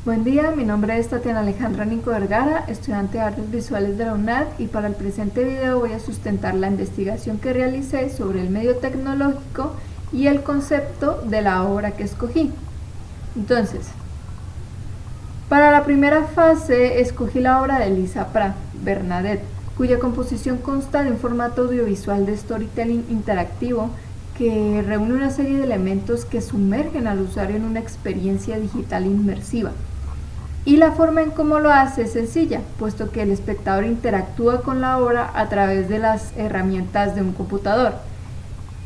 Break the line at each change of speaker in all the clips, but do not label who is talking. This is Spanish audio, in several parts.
Buen día, mi nombre es Tatiana Alejandra Nico Vergara, estudiante de Artes Visuales de la UNAD, y para el presente video voy a sustentar la investigación que realicé sobre el medio tecnológico y el concepto de la obra que escogí. Entonces, para la primera fase escogí la obra de Lisa Prat, Bernadette, cuya composición consta de un formato audiovisual de storytelling interactivo que reúne una serie de elementos que sumergen al usuario en una experiencia digital inmersiva. Y la forma en cómo lo hace es sencilla, puesto que el espectador interactúa con la obra a través de las herramientas de un computador,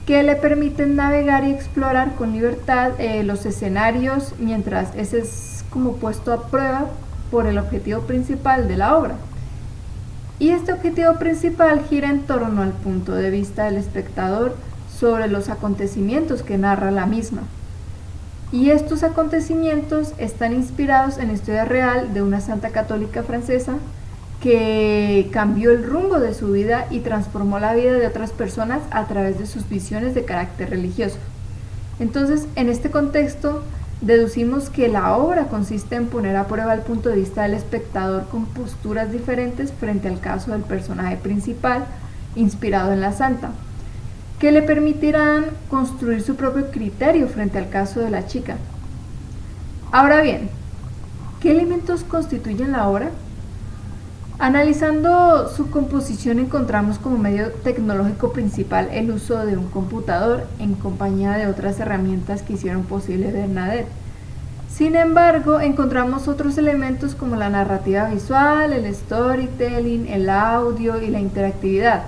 que le permiten navegar y explorar con libertad los escenarios, mientras ese es como puesto a prueba por el objetivo principal de la obra. Y este objetivo principal gira en torno al punto de vista del espectador sobre los acontecimientos que narra la misma. Y estos acontecimientos están inspirados en la historia real de una santa católica francesa que cambió el rumbo de su vida y transformó la vida de otras personas a través de sus visiones de carácter religioso. Entonces, en este contexto, deducimos que la obra consiste en poner a prueba el punto de vista del espectador con posturas diferentes frente al caso del personaje principal, inspirado en la santa, que le permitirán construir su propio criterio frente al caso de la chica. Ahora bien, ¿qué elementos constituyen la obra? Analizando su composición encontramos como medio tecnológico principal el uso de un computador en compañía de otras herramientas que hicieron posible Bernadette. Sin embargo, encontramos otros elementos como la narrativa visual, el storytelling, el audio y la interactividad.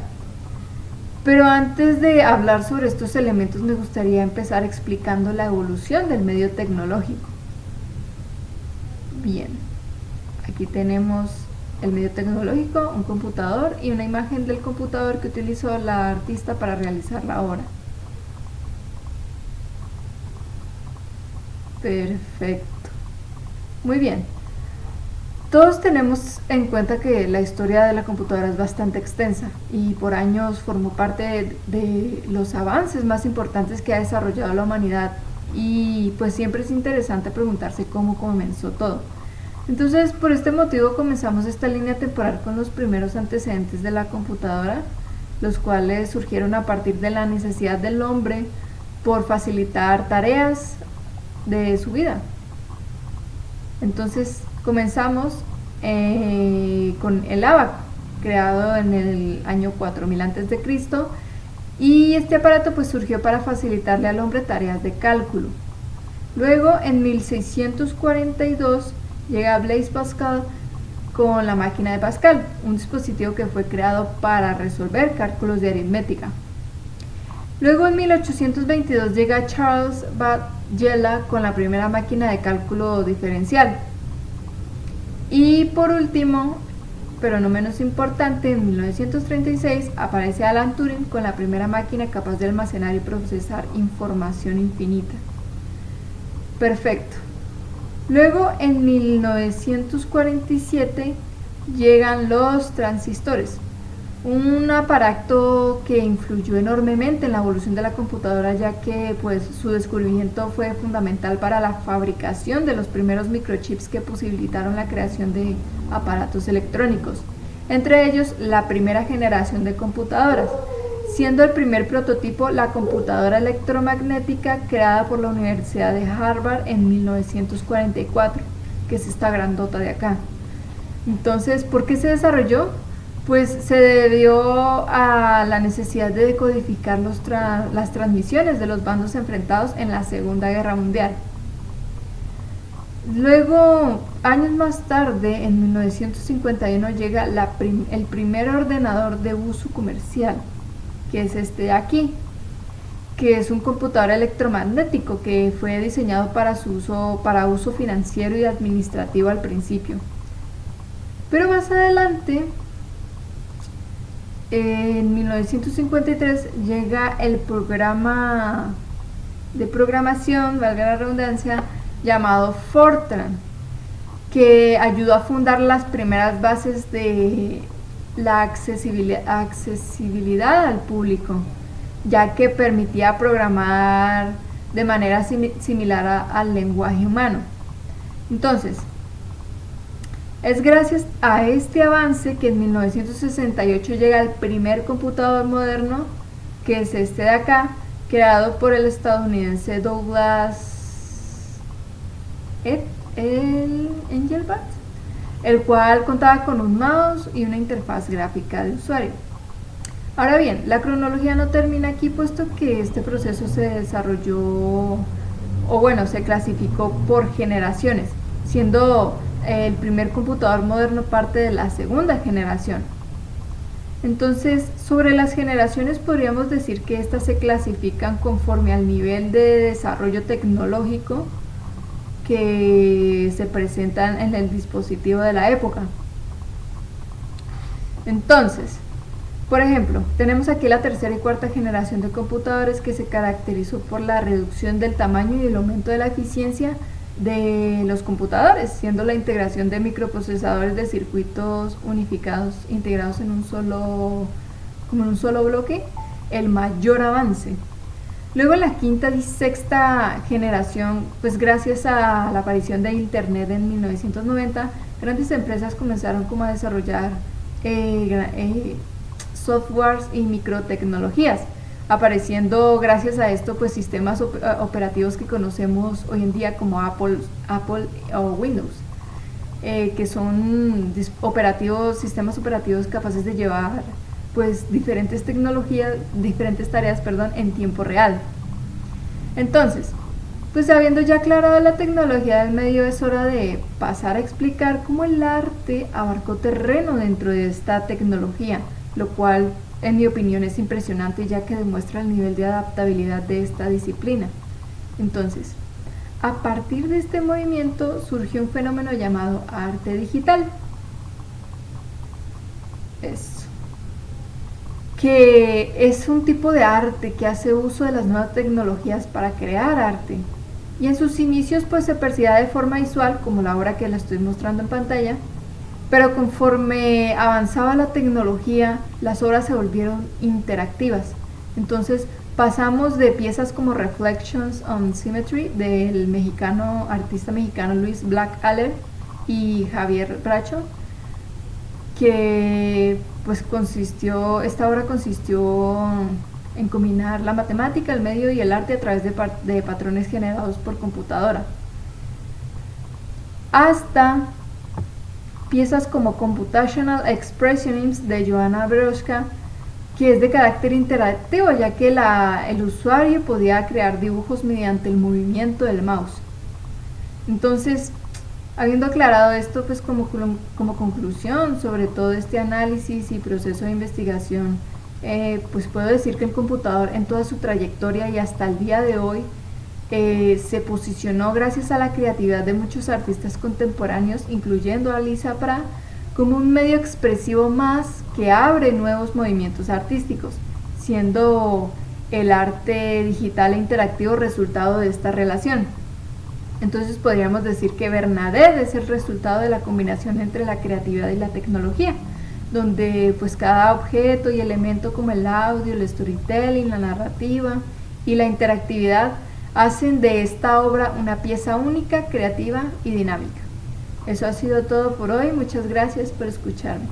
Pero antes de hablar sobre estos elementos me gustaría empezar explicando la evolución del medio tecnológico. Bien, aquí tenemos el medio tecnológico, un computador y una imagen del computador que utilizó la artista para realizar la obra. Perfecto. Muy bien. Todos tenemos en cuenta que la historia de la computadora es bastante extensa y por años formó parte de los avances más importantes que ha desarrollado la humanidad, y pues siempre es interesante preguntarse cómo comenzó todo. Entonces, por este motivo comenzamos esta línea temporal con los primeros antecedentes de la computadora, los cuales surgieron a partir de la necesidad del hombre por facilitar tareas de su vida. Entonces, comenzamos con el ábaco, creado en el año 4000 a.C., y este aparato pues surgió para facilitarle al hombre tareas de cálculo. Luego, en 1642, llega Blaise Pascal con la máquina de Pascal, un dispositivo que fue creado para resolver cálculos de aritmética. Luego, en 1822, llega Charles Babbage con la primera máquina de cálculo diferencial. Y por último, pero no menos importante, en 1936 aparece Alan Turing con la primera máquina capaz de almacenar y procesar información infinita. Perfecto. Luego, en 1947, llegan los transistores, un aparato que influyó enormemente en la evolución de la computadora, ya que pues su descubrimiento fue fundamental para la fabricación de los primeros microchips que posibilitaron la creación de aparatos electrónicos, entre ellos la primera generación de computadoras, siendo el primer prototipo la computadora electromagnética creada por la Universidad de Harvard en 1944, que es esta grandota de acá. Entonces, ¿por qué se desarrolló? Pues se debió a la necesidad de decodificar las transmisiones de los bandos enfrentados en la Segunda Guerra Mundial. Luego, años más tarde, en 1951, llega el primer ordenador de uso comercial, que es este de aquí, que es un computador electromagnético que fue diseñado para uso financiero y administrativo al principio. Pero más adelante, en 1953, llega el programa de programación, valga la redundancia, llamado Fortran, que ayudó a fundar las primeras bases de la accesibilidad al público, ya que permitía programar de manera similar al lenguaje humano. Entonces, Es gracias a este avance que en 1968 llega el primer computador moderno, que es este de acá, creado por el estadounidense Douglas Engelbart, el cual contaba con un mouse y una interfaz gráfica de usuario. Ahora bien, la cronología no termina aquí, puesto que este proceso se desarrolló, o bueno, se clasificó por generaciones, siendo el primer computador moderno parte de la segunda generación. Entonces, sobre las generaciones podríamos decir que estas se clasifican conforme al nivel de desarrollo tecnológico que se presentan en el dispositivo de la época. Entonces, por ejemplo, tenemos aquí la tercera y cuarta generación de computadores, que se caracterizó por la reducción del tamaño y el aumento de la eficiencia de los computadores, siendo la integración de microprocesadores de circuitos unificados integrados en un solo bloque el mayor avance. Luego la quinta y sexta generación, pues gracias a la aparición de Internet en 1990, grandes empresas comenzaron como a desarrollar softwares y microtecnologías, apareciendo gracias a esto pues sistemas operativos que conocemos hoy en día como Apple o Windows, que son sistemas operativos capaces de llevar pues diferentes tareas en tiempo real. Entonces, pues habiendo ya aclarado la tecnología del medio, es hora de pasar a explicar cómo el arte abarcó terreno dentro de esta tecnología, lo cual en mi opinión es impresionante, ya que demuestra el nivel de adaptabilidad de esta disciplina. Entonces, a partir de este movimiento surgió un fenómeno llamado arte digital. Que es un tipo de arte que hace uso de las nuevas tecnologías para crear arte. Y en sus inicios pues se percibía de forma visual, como la obra que la estoy mostrando en pantalla, pero conforme avanzaba la tecnología, las obras se volvieron interactivas. Entonces pasamos de piezas como Reflections on Symmetry del artista mexicano Luis Black-Aller y Javier Bracho, que pues esta obra consistió en combinar la matemática, el medio y el arte a través de patrones generados por computadora, hasta piezas como Computational Expressionism de Johanna Brodsky, que es de carácter interactivo, ya que el usuario podía crear dibujos mediante el movimiento del mouse. Entonces, habiendo aclarado esto, pues como conclusión sobre todo este análisis y proceso de investigación, pues puedo decir que el computador en toda su trayectoria y hasta el día de hoy se posicionó gracias a la creatividad de muchos artistas contemporáneos, incluyendo a Lisa Pra, como un medio expresivo más que abre nuevos movimientos artísticos, siendo el arte digital e interactivo resultado de esta relación. Entonces podríamos decir que Bernadette es el resultado de la combinación entre la creatividad y la tecnología, donde pues cada objeto y elemento como el audio, el storytelling, la narrativa y la interactividad hacen de esta obra una pieza única, creativa y dinámica. Eso ha sido todo por hoy. Muchas gracias por escucharme.